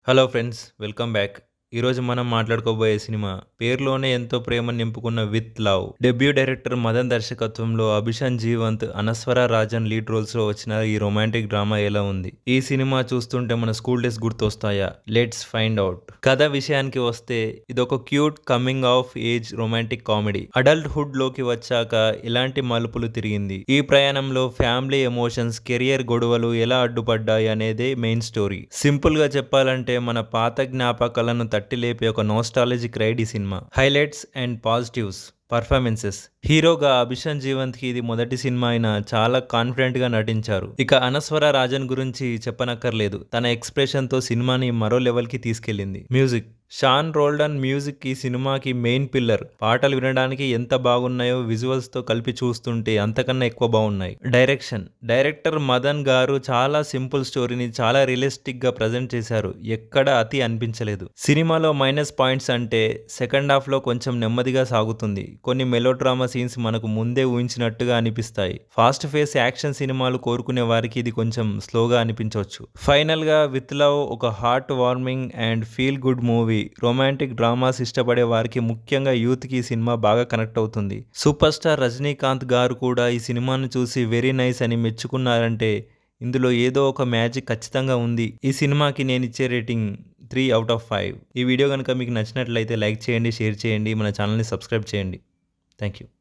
Hello friends, welcome back. ఈరోజు మనం మాట్లాడుకోబోయే cinema పేరులోనే ఎంతో ప్రేమ నింపుకున్న with love. Debut director Madan దర్శకత్వంలో అభిషాన్ జీవంత్, అనస్వర రాజన్ లీడ్ రోల్స్ లో వచ్చిన ఈ రొమాంటిక్ డ్రామా ఎలా ఉంది? ఈ సినిమా చూస్తుంటే మన స్కూల్ డేస్ గుర్తొస్తాయా? Let's find out. కథ విషయానికి వస్తే ఇదొక cute coming of age romantic comedy. Adulthood లోకి వచ్చాక ఎలాంటి మలుపులు తిరిగింది, ఈ ప్రయాణంలో ఫ్యామిలీ ఎమోషన్స్, కెరియర్ గొడవలు ఎలా అడ్డుపడ్డాయి అనేదే మెయిన్ స్టోరీ. సింపుల్ గా చెప్పాలంటే మన పాత జ్ఞాపకాలను తట్టి లేపే ఒక నోస్టాలజిక్ రైడ్ ఈ cinema. Highlights and positives. Performances. హీరోగా అభిషాన్ జీవంత్ కి ఇది మొదటి సినిమా అయినా చాలా కాన్ఫిడెంట్ గా నటించారు. ఇక అనస్వర రాజన్ గురించి చెప్పనక్కర్లేదు. తన ఎక్స్ప్రెషన్ తో సినిమాని మరో లెవెల్ కి తీసుకెళ్లింది. మ్యూజిక్. షాన్ రోల్డన్ మ్యూజిక్ ఈ సినిమాకి మెయిన్ పిల్లర్. పాటలు వినడానికి ఎంత బాగున్నాయో విజువల్స్ తో కలిపి చూస్తుంటే అంతకన్నా ఎక్కువ బాగున్నాయి. డైరెక్షన్. డైరెక్టర్ మదన్ గారు చాలా సింపుల్ స్టోరీని చాలా రియలిస్టిక్ గా ప్రజెంట్ చేశారు. ఎక్కడ అతి అనిపించలేదు. సినిమాలో మైనస్ పాయింట్స్ అంటే సెకండ్ హాఫ్ లో కొంచెం నెమ్మదిగా సాగుతుంది. కొన్ని మెలోడ్రామా సీన్స్ మనకు ముందే ఊహించినట్టుగా అనిపిస్తాయి. ఫాస్ట్ ఫేస్ యాక్షన్ సినిమాలు కోరుకునే వారికి ఇది కొంచెం స్లోగా అనిపించవచ్చు. ఫైనల్ గా విత్ లవ్ ఒక heart warming and feel good movie. Romantic dramas ఇష్టపడే వారికి, ముఖ్యంగా యూత్ కి ఈ సినిమా బాగా కనెక్ట్ అవుతుంది. సూపర్ స్టార్ రజనీకాంత్ గారు కూడా ఈ సినిమాను చూసి వెరీ నైస్ అని మెచ్చుకున్నారంటే ఇందులో ఏదో ఒక మ్యాజిక్ ఖచ్చితంగా ఉంది. ఈ సినిమాకి నేను ఇచ్చే రేటింగ్ 3/5. ఈ వీడియో కనుక మీకు నచ్చినట్లయితే లైక్ చేయండి, షేర్ చేయండి, మన ఛానల్ని సబ్స్క్రైబ్ చేయండి. Thank you.